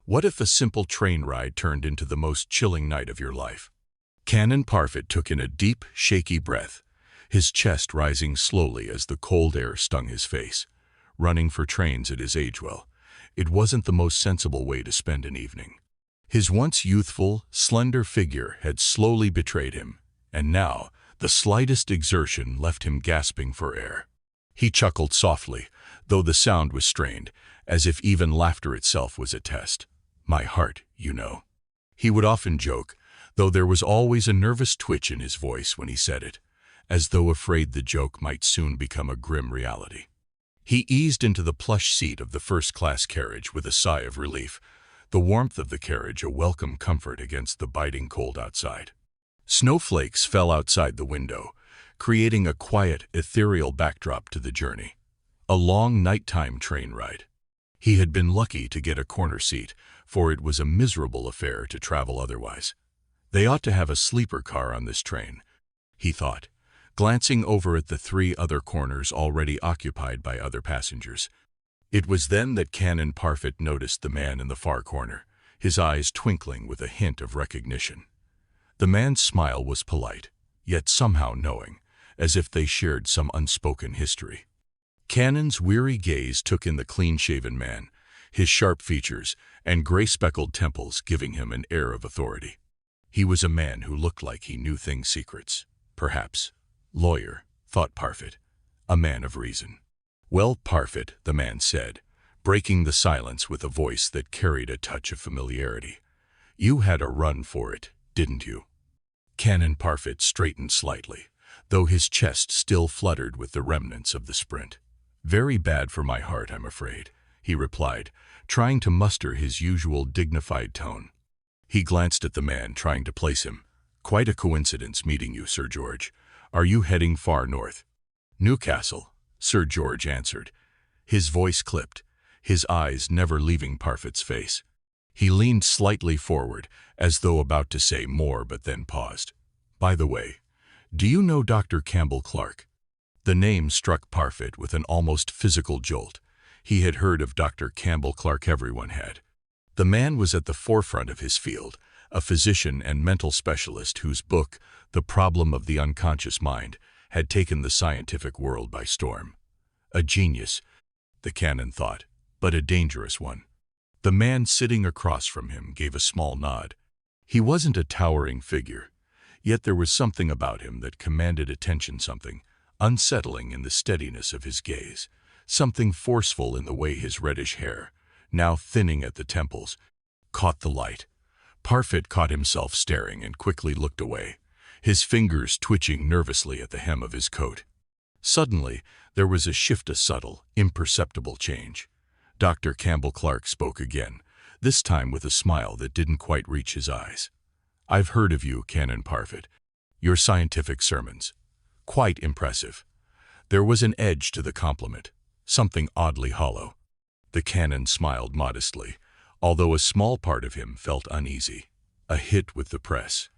What if a simple train ride turned into the most chilling night of your life? Canon Parfitt took in a deep, shaky breath, his chest rising slowly as the cold air stung his face. Running for trains at his age, well, it wasn't the most sensible way to spend an evening. His once youthful, slender figure had slowly betrayed him, and now the slightest exertion left him gasping for air. He chuckled softly, though the sound was strained, as if even laughter itself was a test. "My heart, you know." He would often joke, though there was always a nervous twitch in his voice when he said it, as though afraid the joke might soon become a grim reality. He eased into the plush seat of the first-class carriage with a sigh of relief, the warmth of the carriage a welcome comfort against the biting cold outside. Snowflakes fell outside the window, creating a quiet, ethereal backdrop to the journey. A long nighttime train ride. He had been lucky to get a corner seat, for it was a miserable affair to travel otherwise. They ought to have a sleeper car on this train, he thought, glancing over at the 3 other corners already occupied by other passengers. It was then that Canon Parfitt noticed the man in the far corner, his eyes twinkling with a hint of recognition. The man's smile was polite, yet somehow knowing, as if they shared some unspoken history. Canon's weary gaze took in the clean-shaven man, his sharp features and gray-speckled temples giving him an air of authority. He was a man who looked like he knew things secrets. Perhaps. Lawyer, thought Parfitt, a man of reason. "Well, Parfitt," the man said, breaking the silence with a voice that carried a touch of familiarity. "You had a run for it, didn't you?" Canon Parfitt straightened slightly, though his chest still fluttered with the remnants of the sprint. "Very bad for my heart, I'm afraid," he replied, trying to muster his usual dignified tone. He glanced at the man, trying to place him. "Quite a coincidence meeting you, Sir George. Are you heading far north?" "Newcastle," Sir George answered. His voice clipped, his eyes never leaving Parfitt's face. He leaned slightly forward, as though about to say more, but then paused. "By the way, do you know Dr. Campbell Clark?" The name struck Parfitt with an almost physical jolt. He had heard of Dr. Campbell Clark, everyone had. The man was at the forefront of his field, a physician and mental specialist whose book, The Problem of the Unconscious Mind, had taken the scientific world by storm. A genius, the Canon thought, but a dangerous one. The man sitting across from him gave a small nod. He wasn't a towering figure, yet there was something about him that commanded attention, something unsettling in the steadiness of his gaze, something forceful in the way his reddish hair, now thinning at the temples, caught the light. Parfitt caught himself staring and quickly looked away, his fingers twitching nervously at the hem of his coat. Suddenly, there was a shift, a subtle, imperceptible change. Dr. Campbell Clark spoke again, this time with a smile that didn't quite reach his eyes. "I've heard of you, Canon Parfitt. Your scientific sermons. Quite impressive." There was an edge to the compliment, something oddly hollow. The Canon smiled modestly, although a small part of him felt uneasy. A hit with the press,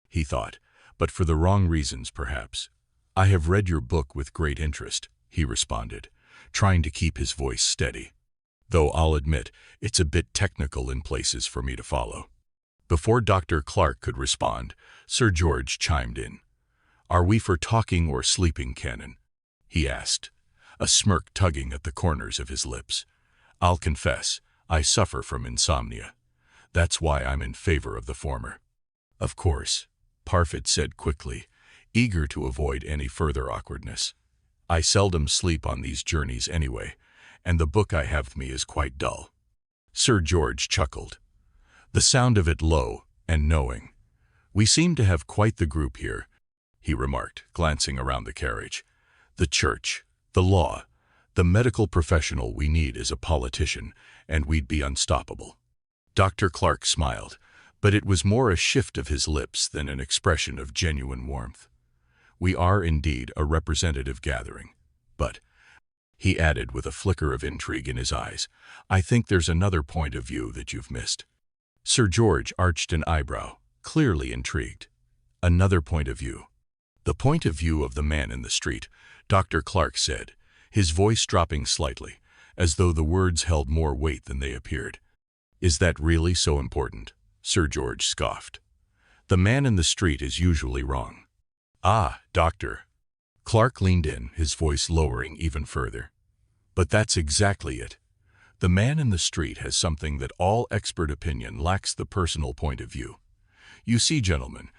he thought, but for the wrong reasons perhaps. "I have read your book with great interest," he responded, trying to keep his voice steady. "Though I'll admit, it's a bit technical in places for me to follow." Before Dr. Clark could respond, Sir George chimed in. "Are we for talking or sleeping, Canon?" he asked, a smirk tugging at the corners of his lips. "I'll confess, I suffer from insomnia. That's why I'm in favor of the former." "Of course," Parfitt said quickly, eager to avoid any further awkwardness. "I seldom sleep on these journeys anyway, and the book I have with me is quite dull." Sir George chuckled, the sound of it low and knowing. "We seem to have quite the group here," he remarked, glancing around the carriage. "The church, the law, the medical professional we need is a politician, and we'd be unstoppable." Dr. Clark smiled, but it was more a shift of his lips than an expression of genuine warmth. "We are indeed a representative gathering. But," he added with a flicker of intrigue in his eyes, "I think there's another point of view that you've missed." Sir George arched an eyebrow, clearly intrigued. "Another point of view?" "The point of view of the man in the street," Dr. Clark said, his voice dropping slightly, as though the words held more weight than they appeared. Is that really so important? Sir George scoffed. The man in the street is usually wrong. Ah, doctor. Clark leaned in, his voice lowering even further. But that's exactly it. The man in the street has something that all expert opinion lacks: the personal point of view. You see, gentlemen,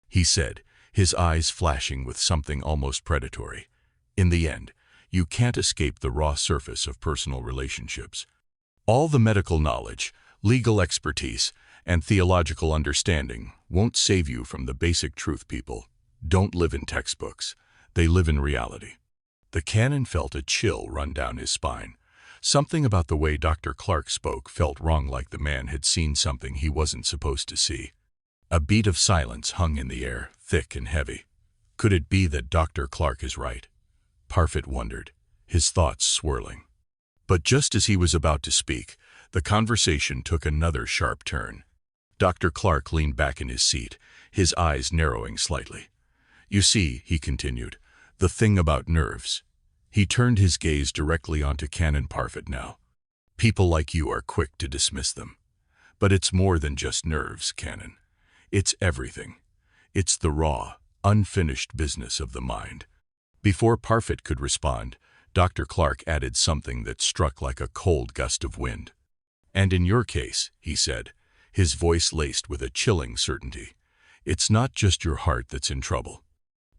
he said, his eyes flashing with something almost predatory. In the end, you can't escape the raw surface of personal relationships. All the medical knowledge, legal expertise, and theological understanding won't save you from the basic truth. People don't live in textbooks. They live in reality. The Canon felt a chill run down his spine. Something about the way Dr. Clark spoke felt wrong, like the man had seen something he wasn't supposed to see. A beat of silence hung in the air, thick and heavy. Could it be that Dr. Clark is right? Parfitt wondered, his thoughts swirling. But just as he was about to speak, the conversation took another sharp turn. Dr. Clark leaned back in his seat, his eyes narrowing slightly. You see, he continued, the thing about nerves. He turned his gaze directly onto Canon Parfitt now. People like you are quick to dismiss them. But it's more than just nerves, Canon. It's everything. It's the raw, unfinished business of the mind. Before Parfitt could respond, Dr. Clark added something that struck like a cold gust of wind. And in your case, he said, his voice laced with a chilling certainty, it's not just your heart that's in trouble.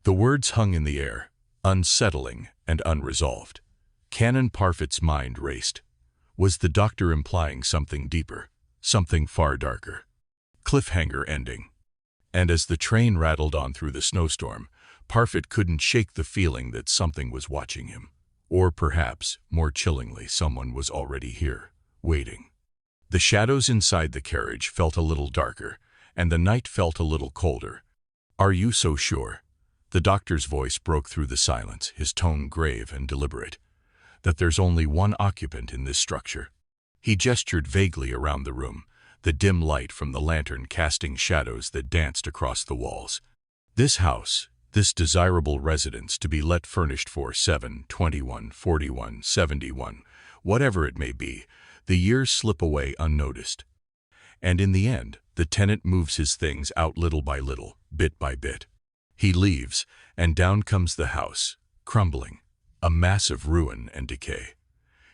The words hung in the air, unsettling and unresolved. Canon Parfitt's mind raced. Was the doctor implying something deeper, something far darker? Cliffhanger ending. And as the train rattled on through the snowstorm, Parfitt couldn't shake the feeling that something was watching him. Or perhaps, more chillingly, someone was already here, waiting. The shadows inside the carriage felt a little darker, and the night felt a little colder. Are you so sure? The doctor's voice broke through the silence, his tone grave and deliberate. That there's only one occupant in this structure. He gestured vaguely around the room, the dim light from the lantern casting shadows that danced across the walls. This house, this desirable residence to be let, furnished for 7, 21, 41, 71, whatever it may be, the years slip away unnoticed. And in the end, the tenant moves his things out little by little, bit by bit. He leaves, and down comes the house, crumbling, a mass of ruin and decay.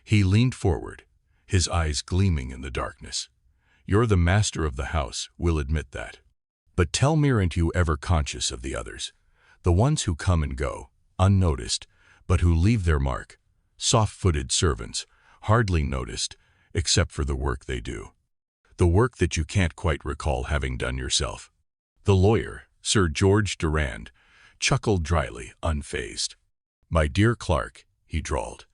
He leaned forward, his eyes gleaming in the darkness. You're the master of the house, we'll admit that. But tell me, aren't you ever conscious of the others? The ones who come and go, unnoticed, but who leave their mark. Soft-footed servants, hardly noticed, except for the work they do. The work that you can't quite recall having done yourself. The lawyer, Sir George Durand, chuckled dryly, unfazed. My dear Clark, he drawled,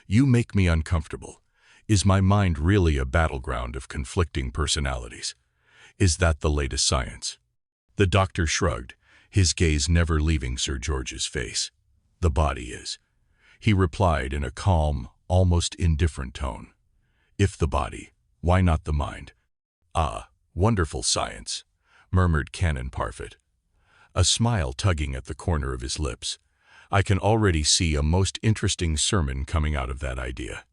you make me uncomfortable. Is my mind really a battleground of conflicting personalities? Is that the latest science? The doctor shrugged, his gaze never leaving Sir George's face. The body is, he replied in a calm, almost indifferent tone. If the body, why not the mind? Ah, wonderful science, murmured Canon Parfitt, a smile tugging at the corner of his lips. I can already see a most interesting sermon coming out of that idea.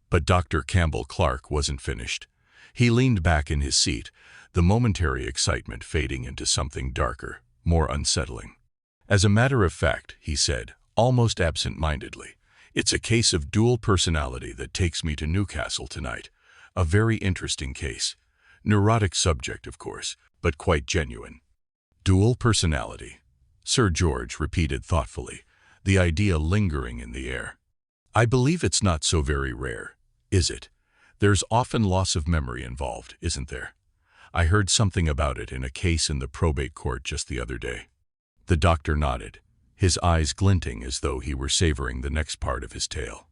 But Dr. Campbell Clark wasn't finished. He leaned back in his seat, the momentary excitement fading into something darker, more unsettling. As a matter of fact, he said, almost absent-mindedly, it's a case of dual personality that takes me to Newcastle tonight. A very interesting case. Neurotic subject, of course, but quite genuine. Dual personality, Sir George repeated thoughtfully, the idea lingering in the air. I believe it's not so very rare, is it? There's often loss of memory involved, isn't there? I heard something about it in a case in the probate court just the other day. The doctor nodded, his eyes glinting as though he were savoring the next part of his tale.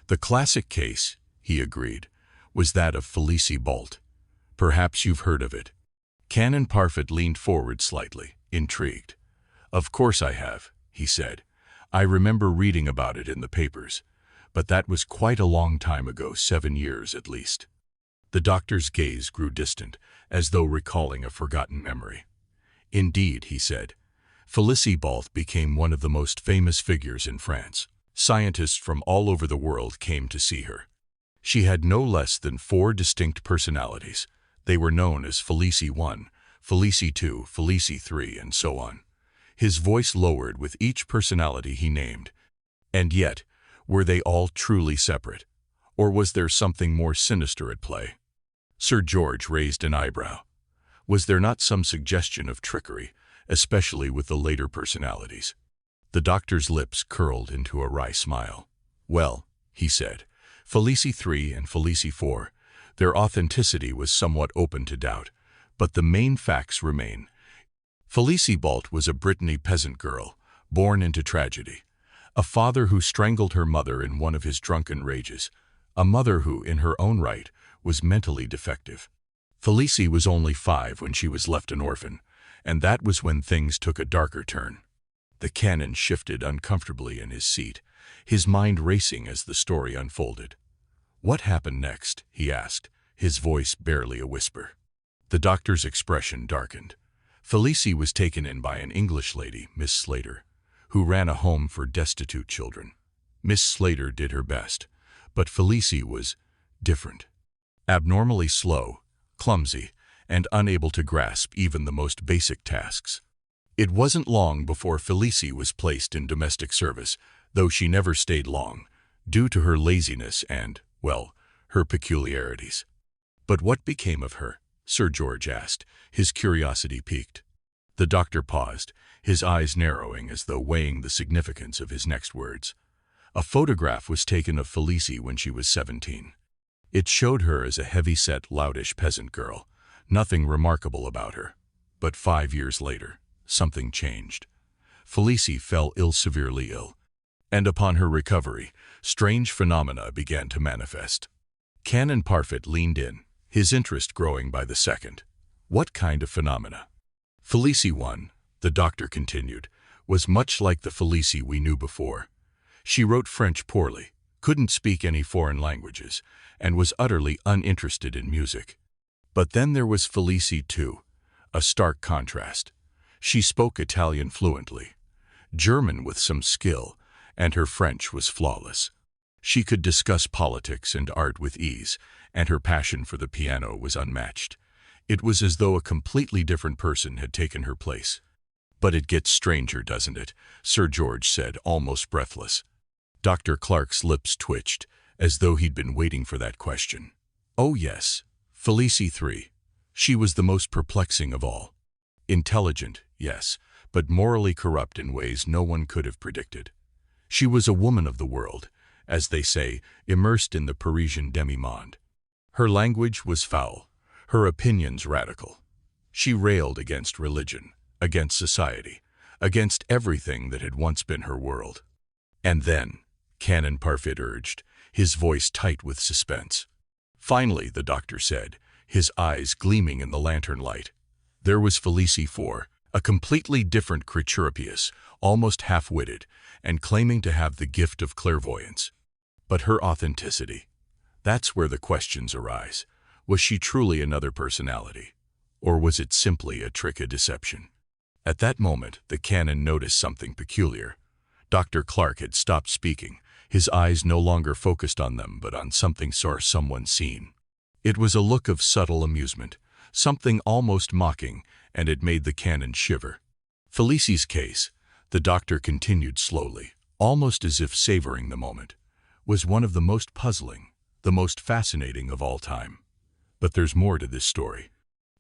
The classic case, he agreed, was that of Felicie Bolt. Perhaps you've heard of it. Canon Parfitt leaned forward slightly, intrigued. Of course I have, he said. I remember reading about it in the papers, but that was quite a long time ago, 7 years at least. The doctor's gaze grew distant, as though recalling a forgotten memory. Indeed, he said, Felicie Bolt became one of the most famous figures in France. Scientists from all over the world came to see her. She had no less than 4 distinct personalities. They were known as Felicie 1, Felicie 2, Felicie 3, and so on. His voice lowered with each personality he named. And yet, were they all truly separate? Or was there something more sinister at play? Sir George raised an eyebrow. Was there not some suggestion of trickery, especially with the later personalities? The doctor's lips curled into a wry smile. Well, he said, Felicie 3 and Felicie 4, their authenticity was somewhat open to doubt, but the main facts remain. Felicie Balt was a Brittany peasant girl, born into tragedy. A father who strangled her mother in one of his drunken rages. A mother who, in her own right, was mentally defective. Felicie was only 5 when she was left an orphan, and that was when things took a darker turn. The Canon shifted uncomfortably in his seat, his mind racing as the story unfolded. What happened next? He asked, his voice barely a whisper. The doctor's expression darkened. Felicie was taken in by an English lady, Miss Slater, who ran a home for destitute children. Miss Slater did her best, but Felicie was different. Abnormally slow, clumsy, and unable to grasp even the most basic tasks. It wasn't long before Felicie was placed in domestic service, though she never stayed long, due to her laziness and, well, her peculiarities. But what became of her? Sir George asked, his curiosity piqued. The doctor paused, his eyes narrowing as though weighing the significance of his next words. A photograph was taken of Felicie when she was 17. It showed her as a heavy-set, loutish peasant girl, nothing remarkable about her. But 5 years later, something changed. Felicie fell ill, severely ill, and upon her recovery, strange phenomena began to manifest. Canon Parfitt leaned in, his interest growing by the second. What kind of phenomena? Felicie 1, the doctor continued, was much like the Felicie we knew before. She wrote French poorly, couldn't speak any foreign languages, and was utterly uninterested in music. But then there was Felicie 2, a stark contrast. She spoke Italian fluently, German with some skill, and her French was flawless. She could discuss politics and art with ease, and her passion for the piano was unmatched. It was as though a completely different person had taken her place. But it gets stranger, doesn't it? Sir George said, almost breathless. Dr. Clark's lips twitched, as though he'd been waiting for that question. Oh yes, Felicie 3. She was the most perplexing of all. Intelligent, yes, but morally corrupt in ways no one could have predicted. She was a woman of the world, as they say, immersed in the Parisian demi-monde. Her language was foul, her opinions radical. She railed against religion, against society, against everything that had once been her world. And then, Canon Parfitt urged, his voice tight with suspense. Finally, the doctor said, his eyes gleaming in the lantern light. There was Felicie 4, a completely different creature, almost half-witted, and claiming to have the gift of clairvoyance. But her authenticity, that's where the questions arise. Was she truly another personality? Or was it simply a trick, a deception? At that moment, the Canon noticed something peculiar. Dr. Clark had stopped speaking, his eyes no longer focused on them but on something someone seen. It was a look of subtle amusement, something almost mocking, and it made the Canon shiver. Felicie's case, the doctor continued slowly, almost as if savoring the moment, was one of the most puzzling, the most fascinating of all time. But there's more to this story.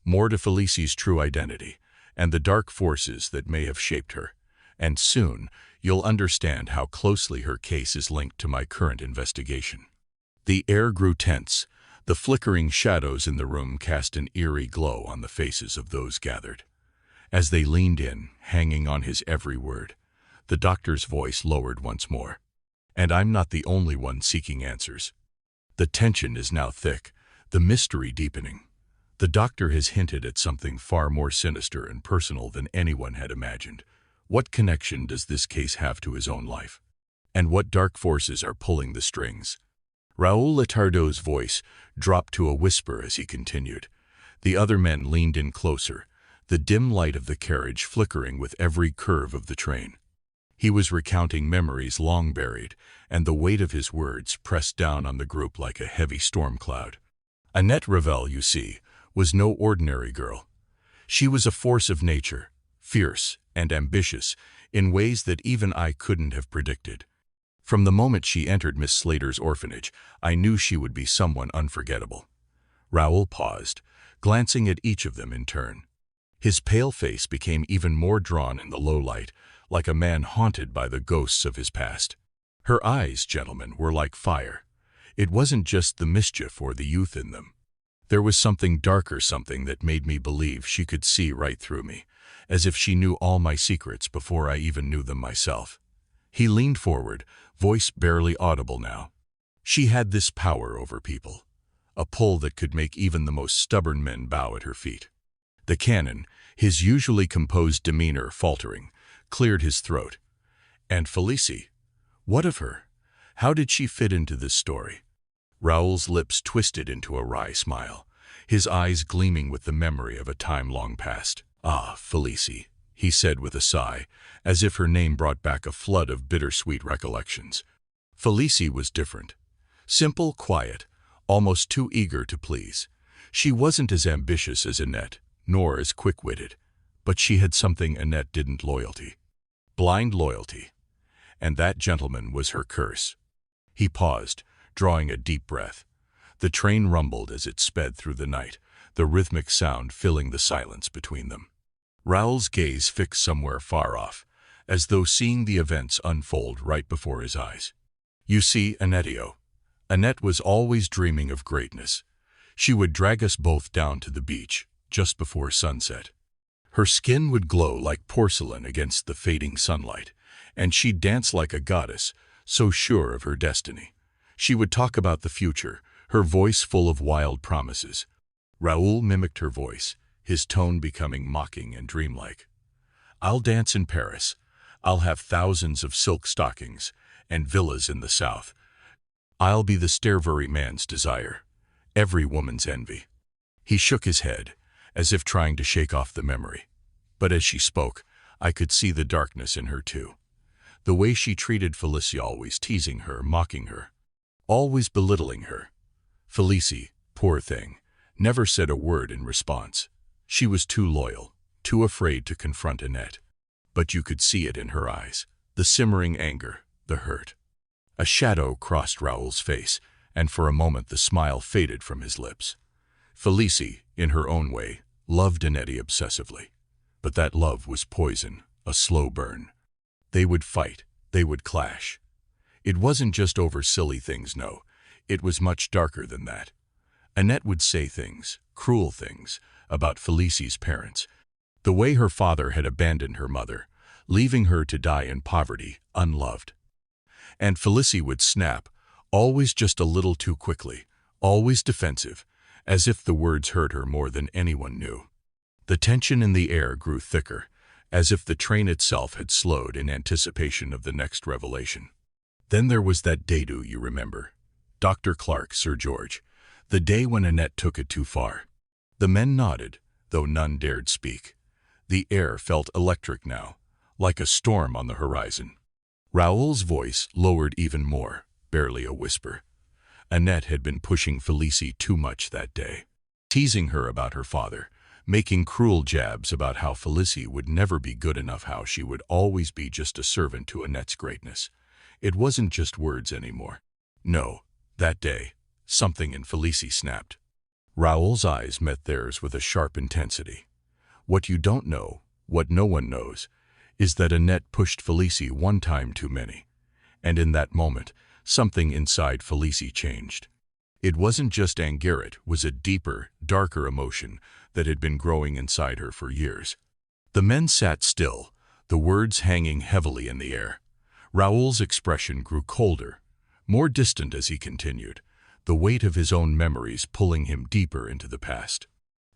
More to Felicie's true identity, and the dark forces that may have shaped her. And soon, you'll understand how closely her case is linked to my current investigation. The air grew tense. The flickering shadows in the room cast an eerie glow on the faces of those gathered. As they leaned in, hanging on his every word, the doctor's voice lowered once more. And I'm not the only one seeking answers. The tension is now thick, the mystery deepening. The doctor has hinted at something far more sinister and personal than anyone had imagined. What connection does this case have to his own life? And what dark forces are pulling the strings? Raoul Letardeau's voice dropped to a whisper as he continued. The other men leaned in closer, the dim light of the carriage flickering with every curve of the train. He was recounting memories long buried, and the weight of his words pressed down on the group like a heavy storm cloud. Annette Ravel, you see, was no ordinary girl. She was a force of nature, fierce and ambitious in ways that even I couldn't have predicted. From the moment she entered Miss Slater's orphanage, I knew she would be someone unforgettable. Raoul paused, glancing at each of them in turn. His pale face became even more drawn in the low light, like a man haunted by the ghosts of his past. Her eyes, gentlemen, were like fire. It wasn't just the mischief or the youth in them. There was something darker, something that made me believe she could see right through me, as if she knew all my secrets before I even knew them myself. He leaned forward, voice barely audible now. She had this power over people, a pull that could make even the most stubborn men bow at her feet. The Canon, his usually composed demeanor faltering, cleared his throat. And Felicie? What of her? How did she fit into this story? Raoul's lips twisted into a wry smile, his eyes gleaming with the memory of a time long past. Ah, Felicie, he said with a sigh, as if her name brought back a flood of bittersweet recollections. Felicie was different. Simple, quiet, almost too eager to please. She wasn't as ambitious as Annette, nor as quick-witted, but she had something Annette didn't: loyalty. Blind loyalty. And that, gentleman, was her curse. He paused, drawing a deep breath. The train rumbled as it sped through the night, the rhythmic sound filling the silence between them. Raoul's gaze fixed somewhere far off, as though seeing the events unfold right before his eyes. You see, Annette was always dreaming of greatness. She would drag us both down to the beach, just before sunset. Her skin would glow like porcelain against the fading sunlight, and she'd dance like a goddess, so sure of her destiny. She would talk about the future, her voice full of wild promises. Raoul mimicked her voice, his tone becoming mocking and dreamlike. I'll dance in Paris. I'll have thousands of silk stockings and villas in the south. I'll be the Stairbury man's desire, every woman's envy. He shook his head, as if trying to shake off the memory. But as she spoke, I could see the darkness in her too. The way she treated Felicie, always teasing her, mocking her, always belittling her. Felicie, poor thing, never said a word in response. She was too loyal, too afraid to confront Annette. But you could see it in her eyes, the simmering anger, the hurt. A shadow crossed Raoul's face, and for a moment the smile faded from his lips. Felicie, in her own way, loved Annette obsessively. But that love was poison, a slow burn. They would fight, they would clash. It wasn't just over silly things, no. It was much darker than that. Annette would say things, cruel things, about Felicie's parents. The way her father had abandoned her mother, leaving her to die in poverty, unloved. And Felicie would snap, always just a little too quickly, always defensive, as if the words hurt her more than anyone knew. The tension in the air grew thicker, as if the train itself had slowed in anticipation of the next revelation. Then there was that day, do you remember? Dr. Clark, Sir George, the day when Annette took it too far. The men nodded, though none dared speak. The air felt electric now, like a storm on the horizon. Raoul's voice lowered even more, barely a whisper. Annette had been pushing Felicie too much that day, teasing her about her father, making cruel jabs about how Felicie would never be good enough, how she would always be just a servant to Annette's greatness. It wasn't just words anymore. No, that day, something in Felicie snapped. Raoul's eyes met theirs with a sharp intensity. What you don't know, what no one knows, is that Annette pushed Felicie one time too many. And in that moment, something inside Felicie changed. It wasn't just anger, it was a deeper, darker emotion that had been growing inside her for years. The men sat still, the words hanging heavily in the air. Raoul's expression grew colder, more distant as he continued, the weight of his own memories pulling him deeper into the past.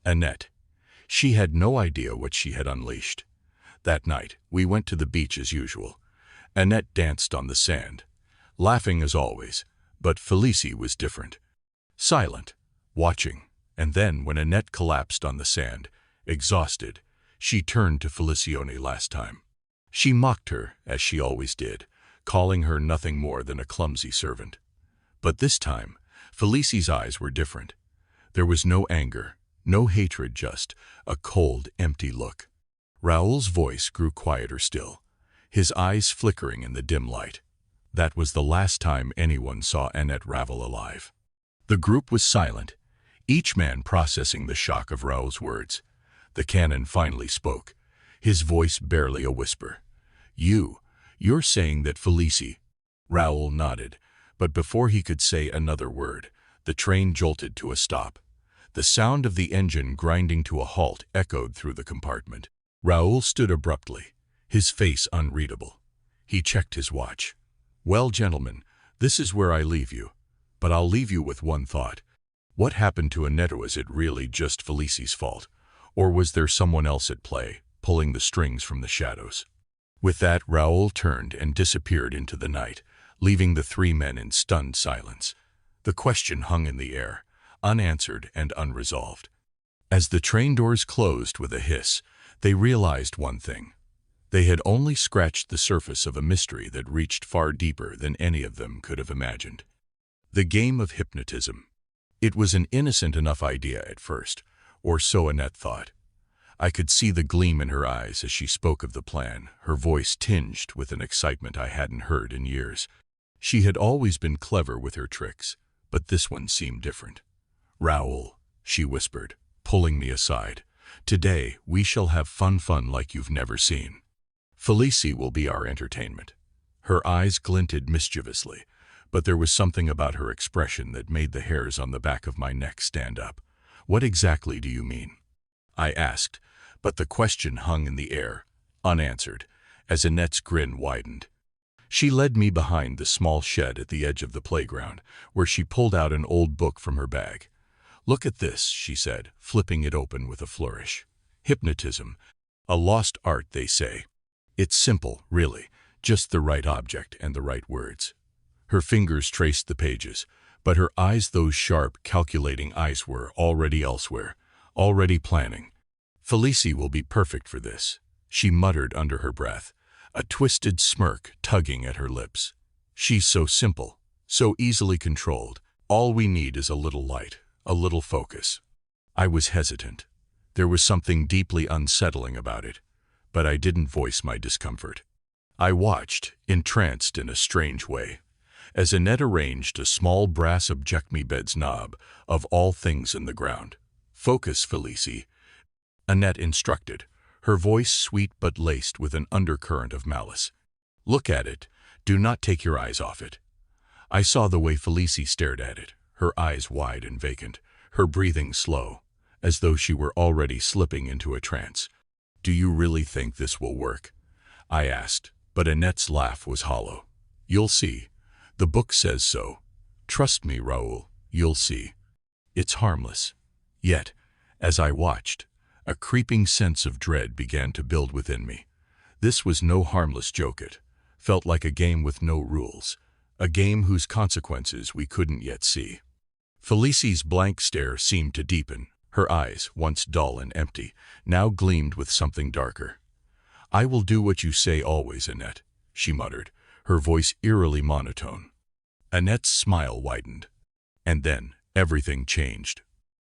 Annette. She had no idea what she had unleashed. That night, we went to the beach as usual. Annette danced on the sand, laughing as always, but Felicie was different. Silent, watching, and then when Annette collapsed on the sand, exhausted, she turned to Felicione last time. She mocked her, as she always did, calling her nothing more than a clumsy servant. But this time, Felicie's eyes were different. There was no anger, no hatred, just a cold, empty look. Raoul's voice grew quieter still, his eyes flickering in the dim light. That was the last time anyone saw Annette Ravel alive. The group was silent, each man processing the shock of Raoul's words. The Canon finally spoke, his voice barely a whisper. You're saying that Felicie—" Raoul nodded, but before he could say another word, the train jolted to a stop. The sound of the engine grinding to a halt echoed through the compartment. Raoul stood abruptly, his face unreadable. He checked his watch. "Well, gentlemen, this is where I leave you. But I'll leave you with one thought. What happened to Annette? Was it really just Felicie's fault? Or was there someone else at play, pulling the strings from the shadows?" With that, Raoul turned and disappeared into the night, leaving the three men in stunned silence. The question hung in the air, unanswered and unresolved. As the train doors closed with a hiss, they realized one thing. They had only scratched the surface of a mystery that reached far deeper than any of them could have imagined. The game of hypnotism. It was an innocent enough idea at first, or so Annette thought. I could see the gleam in her eyes as she spoke of the plan, her voice tinged with an excitement I hadn't heard in years. She had always been clever with her tricks, but this one seemed different. "Raoul," she whispered, pulling me aside, "today we shall have fun like you've never seen. Felicie will be our entertainment." Her eyes glinted mischievously, but there was something about her expression that made the hairs on the back of my neck stand up. "What exactly do you mean?" I asked, but the question hung in the air, unanswered, as Annette's grin widened. She led me behind the small shed at the edge of the playground, where she pulled out an old book from her bag. "Look at this," she said, flipping it open with a flourish. "Hypnotism. A lost art, they say. It's simple, really, just the right object and the right words." Her fingers traced the pages, but her eyes, those sharp, calculating eyes, were already elsewhere, already planning. "Felicie will be perfect for this," she muttered under her breath, a twisted smirk tugging at her lips. "She's so simple, so easily controlled. All we need is a little light, a little focus." I was hesitant. There was something deeply unsettling about it, but I didn't voice my discomfort. I watched, entranced in a strange way, as Annette arranged a small brass object-me-bed's knob, of all things in the ground. "Focus, Felicie," Annette instructed, her voice sweet but laced with an undercurrent of malice. "Look at it. Do not take your eyes off it." I saw the way Felicie stared at it, her eyes wide and vacant, her breathing slow, as though she were already slipping into a trance. "Do you really think this will work?" I asked, but Annette's laugh was hollow. "You'll see. The book says so. Trust me, Raoul, you'll see. It's harmless." Yet, as I watched, a creeping sense of dread began to build within me. This was no harmless joke. It felt like a game with no rules, a game whose consequences we couldn't yet see. Felicie's blank stare seemed to deepen. Her eyes, once dull and empty, now gleamed with something darker. "I will do what you say always, Annette," she muttered, her voice eerily monotone. Annette's smile widened. And then everything changed.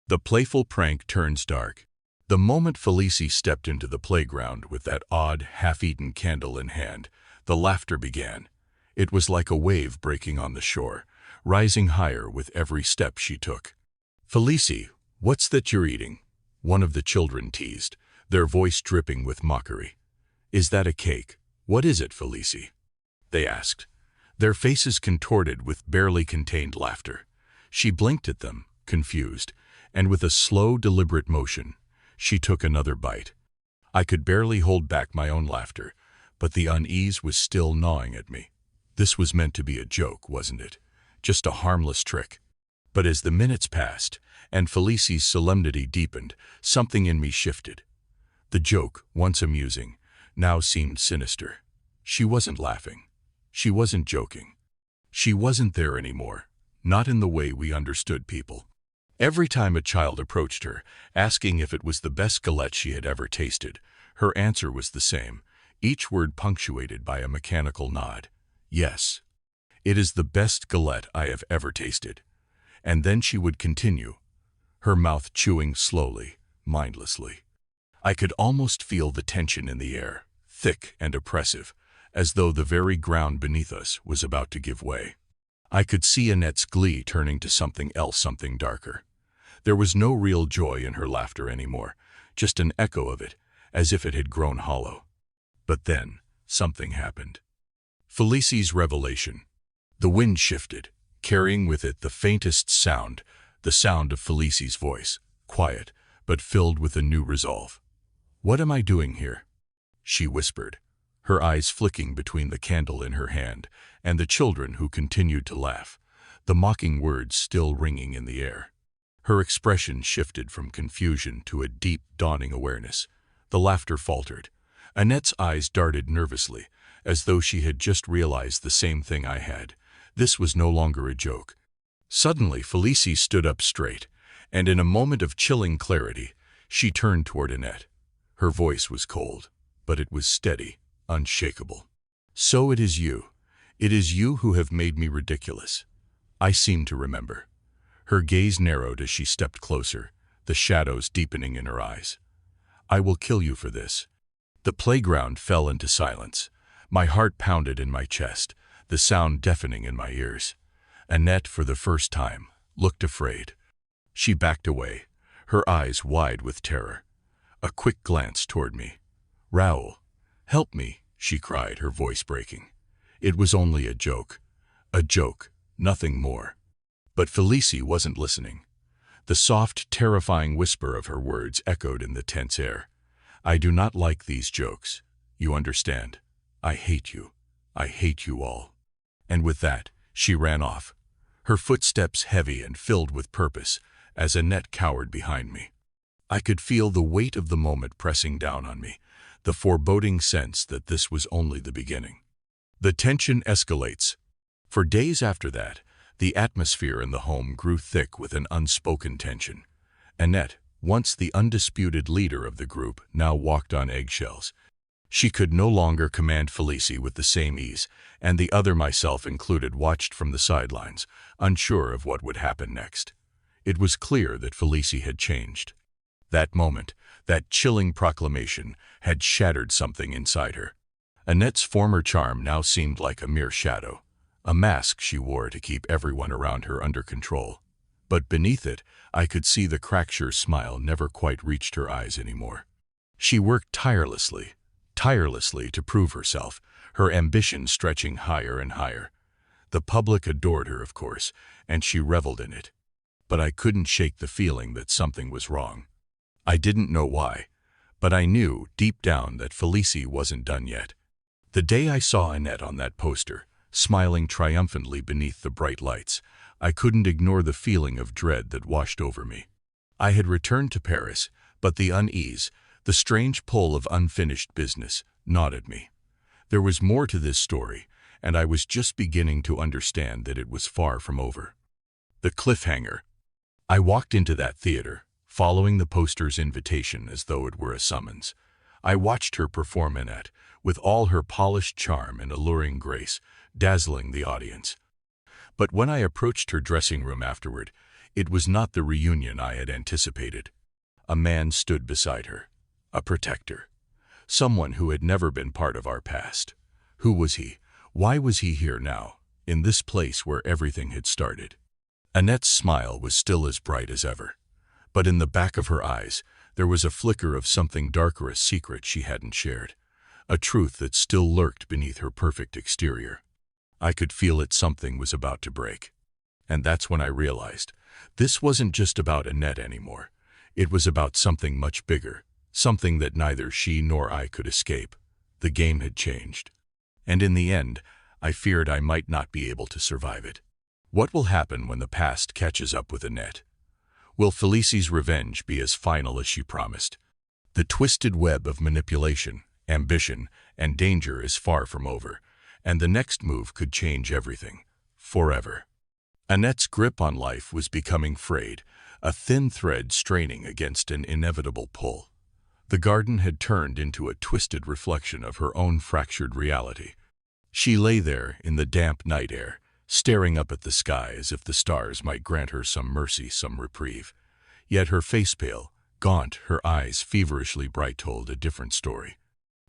The playful prank turns dark. The moment Felicie stepped into the playground with that odd, half-eaten candle in hand, the laughter began. It was like a wave breaking on the shore, rising higher with every step she took. "Felicie, what's that you're eating?" one of the children teased, their voice dripping with mockery. "Is that a cake? What is it, Felicie?" they asked, their faces contorted with barely contained laughter. She blinked at them, confused, and with a slow, deliberate motion, she took another bite. I could barely hold back my own laughter, but the unease was still gnawing at me. This was meant to be a joke, wasn't it? Just a harmless trick. But as the minutes passed, and Felicie's solemnity deepened, something in me shifted. The joke, once amusing, now seemed sinister. She wasn't laughing. She wasn't joking. She wasn't there anymore, not in the way we understood people. Every time a child approached her, asking if it was the best galette she had ever tasted, her answer was the same: each word punctuated by a mechanical nod. Yes, it is the best galette I have ever tasted. And then she would continue, her mouth chewing slowly, mindlessly. I could almost feel the tension in the air, thick and oppressive, as though the very ground beneath us was about to give way. I could see Annette's glee turning to something else, something darker. There was no real joy in her laughter anymore, just an echo of it, as if it had grown hollow. But then, something happened. Felicie's revelation. The wind shifted, carrying with it the faintest sound, the sound of Felicie's voice, quiet, but filled with a new resolve. "What am I doing here?" she whispered, her eyes flicking between the candle in her hand and the children who continued to laugh, the mocking words still ringing in the air. Her expression shifted from confusion to a deep, dawning awareness. The laughter faltered. Annette's eyes darted nervously, as though she had just realized the same thing I had. This was no longer a joke. Suddenly, Felicie stood up straight, and in a moment of chilling clarity, she turned toward Annette. Her voice was cold, but it was steady, unshakable. "So it is you. It is you who have made me ridiculous. I seem to remember." Her gaze narrowed as she stepped closer, the shadows deepening in her eyes. "I will kill you for this." The playground fell into silence. My heart pounded in my chest, the sound deafening in my ears. Annette, for the first time, looked afraid. She backed away, her eyes wide with terror. A quick glance toward me. "Raoul, help me," she cried, her voice breaking. It was only a joke, nothing more. But Felicie wasn't listening. The soft, terrifying whisper of her words echoed in the tense air. "I do not like these jokes. You understand? I hate you. I hate you all." And with that, she ran off, her footsteps heavy and filled with purpose, as Annette cowered behind me. I could feel the weight of the moment pressing down on me, the foreboding sense that this was only the beginning. The tension escalates. For days after that, the atmosphere in the home grew thick with an unspoken tension. Annette, once the undisputed leader of the group, now walked on eggshells. She could no longer command Felicie with the same ease, and the other, myself included, watched from the sidelines, unsure of what would happen next. It was clear that Felicie had changed. That moment, that chilling proclamation, had shattered something inside her. Annette's former charm now seemed like a mere shadow, a mask she wore to keep everyone around her under control. But beneath it, I could see the fractured smile never quite reached her eyes anymore. She worked tirelessly to prove herself, her ambition stretching higher and higher. The public adored her, of course, and she reveled in it. But I couldn't shake the feeling that something was wrong. I didn't know why, but I knew deep down that Felicie wasn't done yet. The day I saw Annette on that poster, smiling triumphantly beneath the bright lights, I couldn't ignore the feeling of dread that washed over me. I had returned to Paris, but the unease, the strange pull of unfinished business, gnawed at me. There was more to this story, and I was just beginning to understand that it was far from over. The cliffhanger. I walked into that theater, following the poster's invitation as though it were a summons. I watched her perform Annette, with all her polished charm and alluring grace, dazzling the audience. But when I approached her dressing room afterward, it was not the reunion I had anticipated. A man stood beside her, a protector, someone who had never been part of our past. Who was he? Why was he here now, in this place where everything had started? Annette's smile was still as bright as ever, but in the back of her eyes, there was a flicker of something darker, a secret she hadn't shared, a truth that still lurked beneath her perfect exterior. I could feel it, something was about to break. And that's when I realized, this wasn't just about Annette anymore. It was about something much bigger, something that neither she nor I could escape. The game had changed. And in the end, I feared I might not be able to survive it. What will happen when the past catches up with Annette? Will Felicie's revenge be as final as she promised? The twisted web of manipulation, ambition, and danger is far from over, and the next move could change everything, forever. Annette's grip on life was becoming frayed, a thin thread straining against an inevitable pull. The garden had turned into a twisted reflection of her own fractured reality. She lay there in the damp night air, staring up at the sky as if the stars might grant her some mercy, some reprieve. Yet her face pale, gaunt, her eyes feverishly bright told a different story.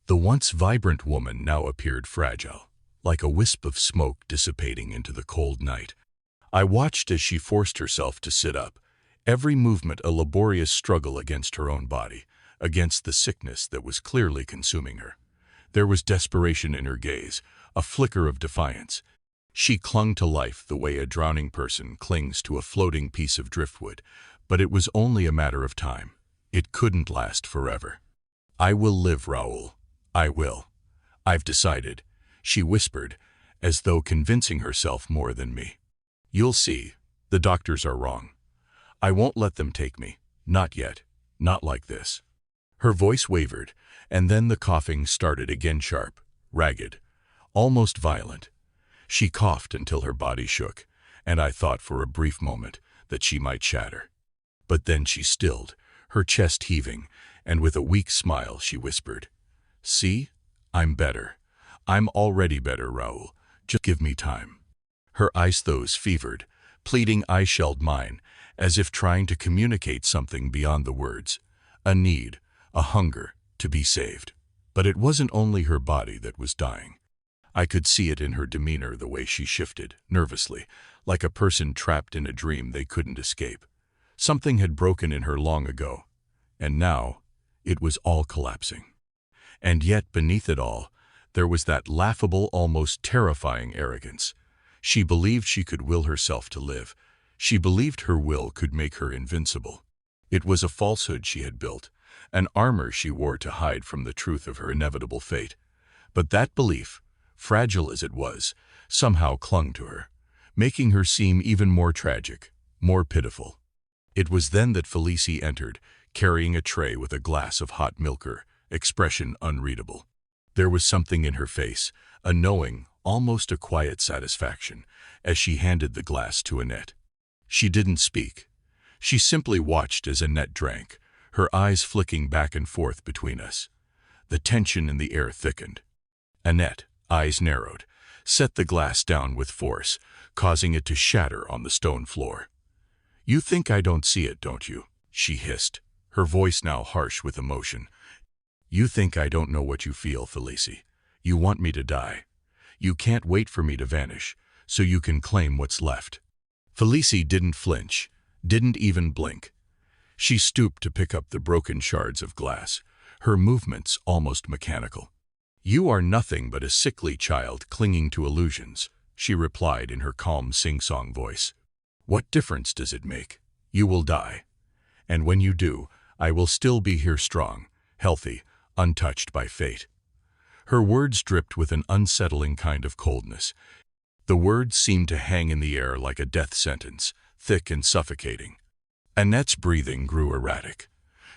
The once vibrant woman now appeared fragile, like a wisp of smoke dissipating into the cold night. I watched as she forced herself to sit up, every movement a laborious struggle against her own body, against the sickness that was clearly consuming her. There was desperation in her gaze, a flicker of defiance. She clung to life the way a drowning person clings to a floating piece of driftwood, but it was only a matter of time. It couldn't last forever. "I will live, Raoul. I will. I've decided," she whispered, as though convincing herself more than me. "You'll see. The doctors are wrong. I won't let them take me. Not yet. Not like this." Her voice wavered, and then the coughing started again, sharp, ragged, almost violent. She coughed until her body shook, and I thought for a brief moment that she might shatter. But then she stilled, her chest heaving, and with a weak smile she whispered, "See? I'm better. I'm already better, Raoul. Just give me time." Her eyes, those fevered, pleading eyes, shelled mine, as if trying to communicate something beyond the words. A need, a hunger, to be saved. But it wasn't only her body that was dying. I could see it in her demeanor, the way she shifted, nervously, like a person trapped in a dream they couldn't escape. Something had broken in her long ago, and now it was all collapsing. And yet, beneath it all, there was that laughable, almost terrifying arrogance. She believed she could will herself to live. She believed her will could make her invincible. It was a falsehood she had built, an armor she wore to hide from the truth of her inevitable fate. But that belief, fragile as it was, somehow clung to her, making her seem even more tragic, more pitiful. It was then that Felicie entered, carrying a tray with a glass of hot milk, her expression unreadable. There was something in her face, a knowing, almost a quiet satisfaction, as she handed the glass to Annette. She didn't speak. She simply watched as Annette drank, her eyes flicking back and forth between us. The tension in the air thickened. Annette, eyes narrowed, set the glass down with force, causing it to shatter on the stone floor. "You think I don't see it, don't you?" she hissed, her voice now harsh with emotion. "You think I don't know what you feel, Felicie. You want me to die. You can't wait for me to vanish, so you can claim what's left." Felicie didn't flinch, didn't even blink. She stooped to pick up the broken shards of glass, her movements almost mechanical. "You are nothing but a sickly child clinging to illusions," she replied in her calm sing-song voice. "What difference does it make? You will die. And when you do, I will still be here, strong, healthy, untouched by fate." Her words dripped with an unsettling kind of coldness. The words seemed to hang in the air like a death sentence, thick and suffocating. Annette's breathing grew erratic.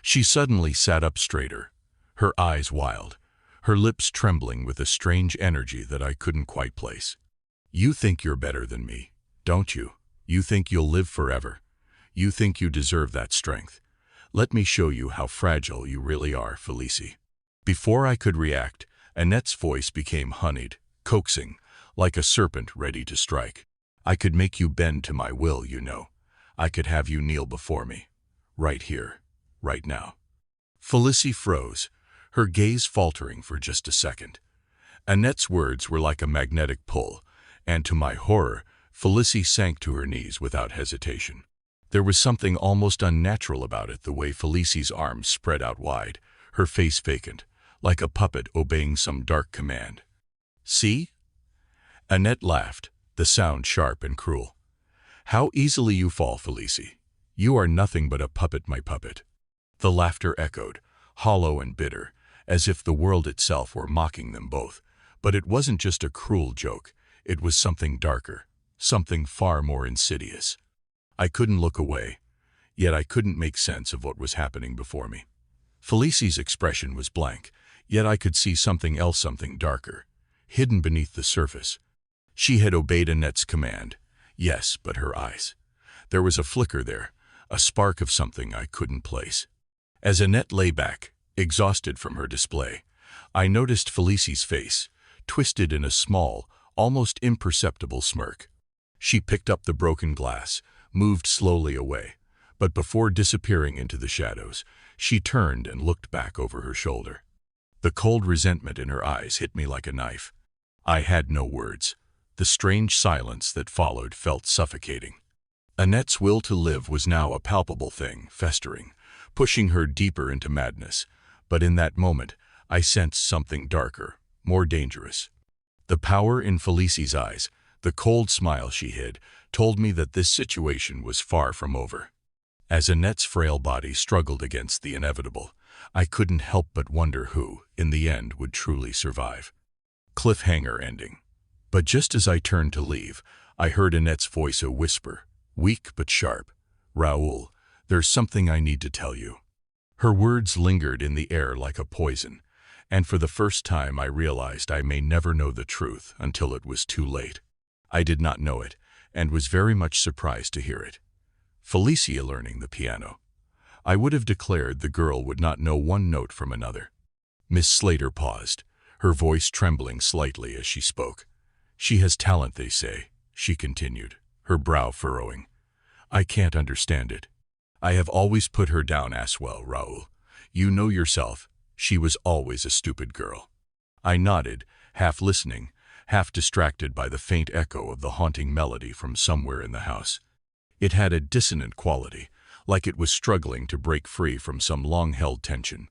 She suddenly sat up straighter, her eyes wild, her lips trembling with a strange energy that I couldn't quite place. "You think you're better than me, don't you? You think you'll live forever? You think you deserve that strength? Let me show you how fragile you really are, Felicie." Before I could react, Annette's voice became honeyed, coaxing, like a serpent ready to strike. "I could make you bend to my will, you know. I could have you kneel before me. Right here, right now." Felicie froze, her gaze faltering for just a second. Annette's words were like a magnetic pull, and to my horror, Felicie sank to her knees without hesitation. There was something almost unnatural about it, the way Felicie's arms spread out wide, her face vacant, like a puppet obeying some dark command. "See?" Annette laughed, the sound sharp and cruel. "How easily you fall, Felicie. You are nothing but a puppet, my puppet." The laughter echoed, hollow and bitter, as if the world itself were mocking them both. But it wasn't just a cruel joke, it was something darker, something far more insidious. I couldn't look away, yet I couldn't make sense of what was happening before me. Felicie's expression was blank, yet I could see something else, something darker, hidden beneath the surface. She had obeyed Annette's command, yes, but her eyes. There was a flicker there, a spark of something I couldn't place. As Annette lay back, exhausted from her display. I noticed Felicie's face, twisted in a small, almost imperceptible smirk. She picked up the broken glass, moved slowly away, but before disappearing into the shadows, she turned and looked back over her shoulder. The cold resentment in her eyes hit me like a knife. I had no words. The strange silence that followed felt suffocating. Annette's will to live was now a palpable thing, festering, pushing her deeper into madness. But in that moment, I sensed something darker, more dangerous. The power in Felicie's eyes, the cold smile she hid, told me that this situation was far from over. As Annette's frail body struggled against the inevitable, I couldn't help but wonder who, in the end, would truly survive. Cliffhanger ending. But just as I turned to leave, I heard Annette's voice whisper, weak but sharp, "Raoul, there's something I need to tell you." Her words lingered in the air like a poison, and for the first time I realized I may never know the truth until it was too late. I did not know it, and was very much surprised to hear it. Felicia learning the piano. I would have declared the girl would not know one note from another. Miss Slater paused, her voice trembling slightly as she spoke. "She has talent, they say," she continued, her brow furrowing. "I can't understand it. I have always put her down as well, Raoul. You know yourself, she was always a stupid girl." I nodded, half listening, half distracted by the faint echo of the haunting melody from somewhere in the house. It had a dissonant quality, like it was struggling to break free from some long-held tension.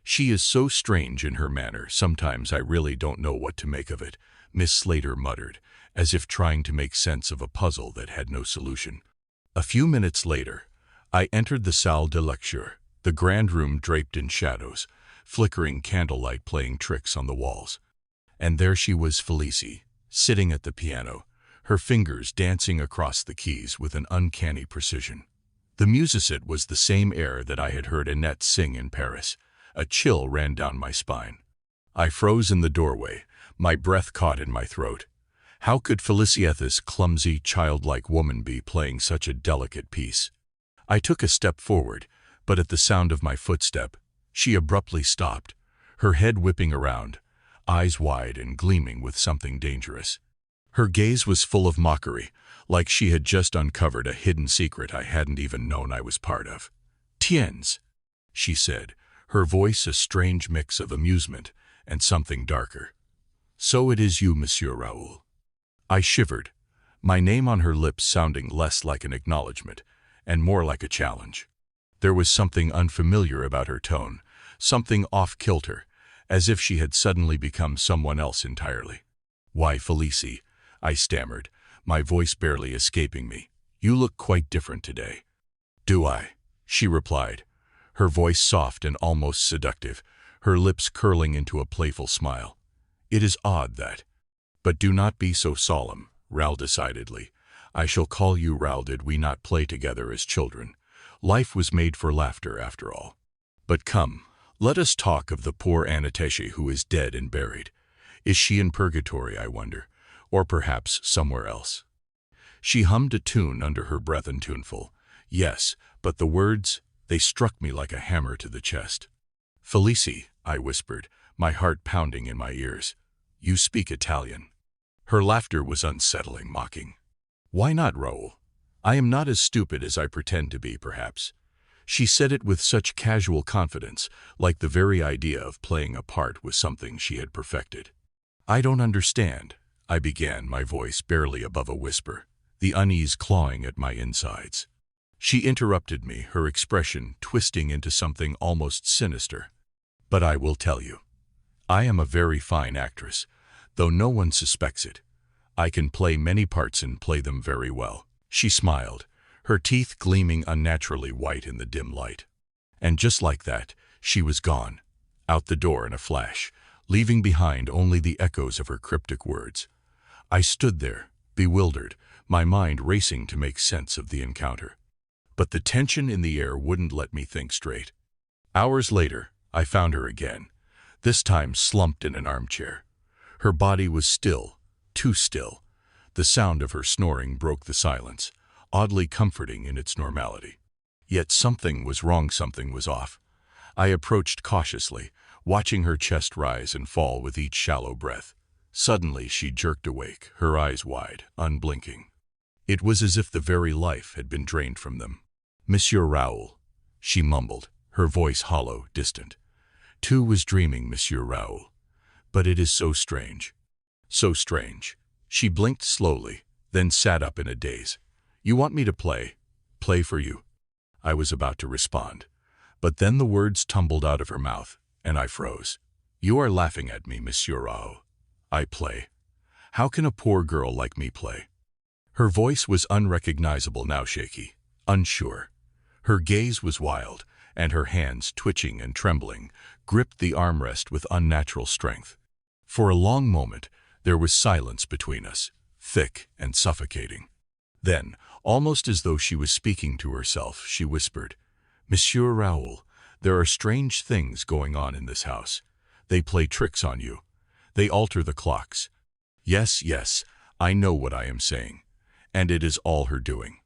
"She is so strange in her manner, sometimes I really don't know what to make of it," Miss Slater muttered, as if trying to make sense of a puzzle that had no solution. A few minutes later, I entered the salle de lecture, the grand room draped in shadows, flickering candlelight playing tricks on the walls. And there she was, Felicie, sitting at the piano, her fingers dancing across the keys with an uncanny precision. The musicet was the same air that I had heard Annette sing in Paris. A chill ran down my spine. I froze in the doorway, my breath caught in my throat. How could Felicia, this clumsy, childlike woman, be playing such a delicate piece? I took a step forward, but at the sound of my footstep, she abruptly stopped, her head whipping around, eyes wide and gleaming with something dangerous. Her gaze was full of mockery, like she had just uncovered a hidden secret I hadn't even known I was part of. "Tiens," she said, her voice a strange mix of amusement and something darker. "So it is you, Monsieur Raoul." I shivered, my name on her lips sounding less like an acknowledgement and more like a challenge. There was something unfamiliar about her tone, something off-kilter, as if she had suddenly become someone else entirely. "Why, Felicie," I stammered, my voice barely escaping me, "you look quite different today." "Do I?" she replied, her voice soft and almost seductive, her lips curling into a playful smile. "It is odd that—" "But do not be so solemn, Raoul, decidedly. I shall call you Raoul. Did we not play together as children? Life was made for laughter, after all. But come, let us talk of the poor Annette who is dead and buried. Is she in purgatory, I wonder, or perhaps somewhere else?" She hummed a tune under her breath, and tuneful. Yes, but the words, they struck me like a hammer to the chest. "Felicie," I whispered, my heart pounding in my ears, "you speak Italian." Her laughter was unsettling, mocking. "Why not, Raoul? I am not as stupid as I pretend to be, perhaps." She said it with such casual confidence, like the very idea of playing a part was something she had perfected. "I don't understand," I began, my voice barely above a whisper, the unease clawing at my insides. She interrupted me, her expression twisting into something almost sinister. "But I will tell you. I am a very fine actress, though no one suspects it. I can play many parts and play them very well." She smiled, her teeth gleaming unnaturally white in the dim light. And just like that, she was gone, out the door in a flash, leaving behind only the echoes of her cryptic words. I stood there, bewildered, my mind racing to make sense of the encounter. But the tension in the air wouldn't let me think straight. Hours later, I found her again, this time slumped in an armchair. Her body was still, too still. The sound of her snoring broke the silence, oddly comforting in its normality. Yet something was wrong, something was off. I approached cautiously, watching her chest rise and fall with each shallow breath. Suddenly she jerked awake, her eyes wide, unblinking. It was as if the very life had been drained from them. "Monsieur Raoul," she mumbled, her voice hollow, distant. "Too was dreaming, Monsieur Raoul. But it is so strange. So strange." She blinked slowly, then sat up in a daze. "You want me to play? Play for you?" I was about to respond. But then the words tumbled out of her mouth, and I froze. "You are laughing at me, Monsieur Raoul. I play? How can a poor girl like me play?" Her voice was unrecognizable now, shaky, unsure. Her gaze was wild, and her hands, twitching and trembling, gripped the armrest with unnatural strength. For a long moment, there was silence between us, thick and suffocating. Then, almost as though she was speaking to herself, she whispered, "Monsieur Raoul, there are strange things going on in this house. They play tricks on you. They alter the clocks. Yes, yes, I know what I am saying. And it is all her doing."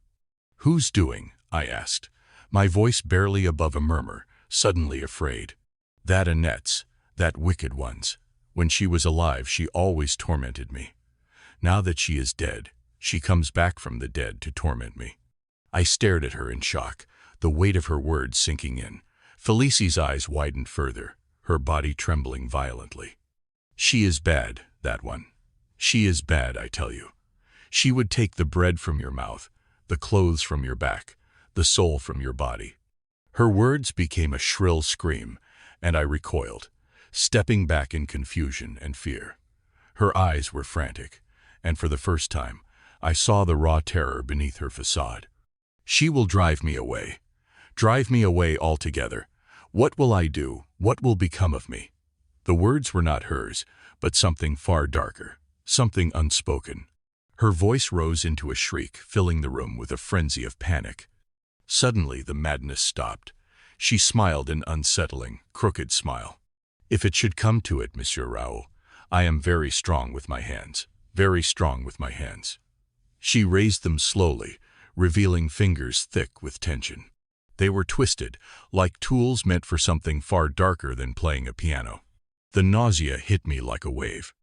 "Whose doing?" I asked, my voice barely above a murmur, suddenly afraid. "That Annette's, that wicked one's. When she was alive, she always tormented me. Now that she is dead, she comes back from the dead to torment me." I stared at her in shock, the weight of her words sinking in. Felicie's eyes widened further, her body trembling violently. "She is bad, that one. She is bad, I tell you. She would take the bread from your mouth, the clothes from your back, the soul from your body." Her words became a shrill scream, and I recoiled, stepping back in confusion and fear. Her eyes were frantic, and for the first time, I saw the raw terror beneath her facade. "She will drive me away altogether. What will I do? What will become of me?" The words were not hers, but something far darker, something unspoken. Her voice rose into a shriek, filling the room with a frenzy of panic. Suddenly, the madness stopped. She smiled an unsettling, crooked smile. "If it should come to it, Monsieur Raoul, I am very strong with my hands, very strong with my hands." She raised them slowly, revealing fingers thick with tension. They were twisted, like tools meant for something far darker than playing a piano. The nausea hit me like a wave.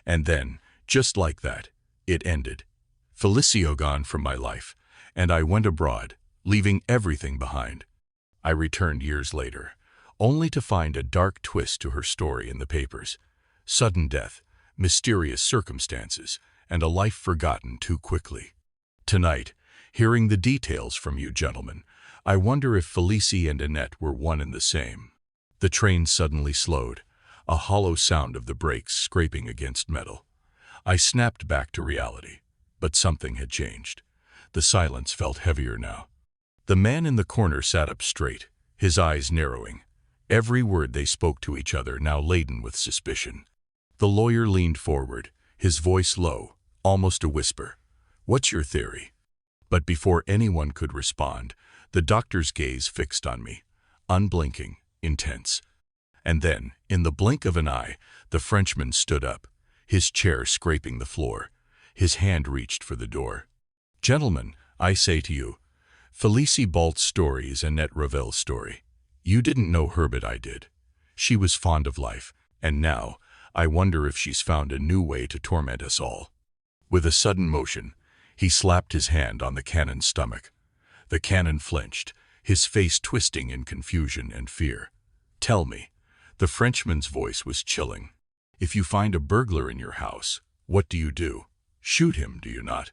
And then, just like that, it ended. Felicio gone from my life, and I went abroad, leaving everything behind. I returned years later, only to find a dark twist to her story in the papers. Sudden death, mysterious circumstances, and a life forgotten too quickly. Tonight, hearing the details from you gentlemen, I wonder if Felicie and Annette were one and the same. The train suddenly slowed, a hollow sound of the brakes scraping against metal. I snapped back to reality, but something had changed. The silence felt heavier now. The man in the corner sat up straight, his eyes narrowing, every word they spoke to each other now laden with suspicion. The lawyer leaned forward, his voice low, almost a whisper. "What's your theory?" But before anyone could respond, the doctor's gaze fixed on me, unblinking, intense. And then, in the blink of an eye, the Frenchman stood up, his chair scraping the floor. His hand reached for the door. "Gentlemen, I say to you, Felicie Balt's story is Annette Ravel's story. You didn't know her, but I did. She was fond of life, and now, I wonder if she's found a new way to torment us all." With a sudden motion, he slapped his hand on the Canon's stomach. The Canon flinched, his face twisting in confusion and fear. "Tell me," the Frenchman's voice was chilling, "if you find a burglar in your house, what do you do? Shoot him, do you not?"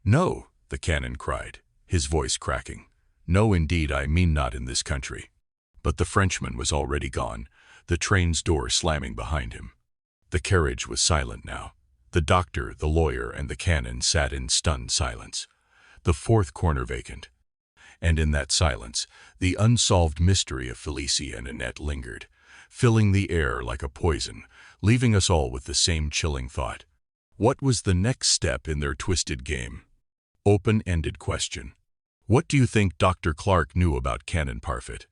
"No," the Canon cried, his voice cracking. "No, indeed, I mean not in this country." But the Frenchman was already gone, the train's door slamming behind him. The carriage was silent now. The doctor, the lawyer, and the Canon sat in stunned silence, the fourth corner vacant. And in that silence, the unsolved mystery of Felicie and Annette lingered, filling the air like a poison, leaving us all with the same chilling thought. What was the next step in their twisted game? Open-ended question. What do you think Dr. Clark knew about Canon Parfitt?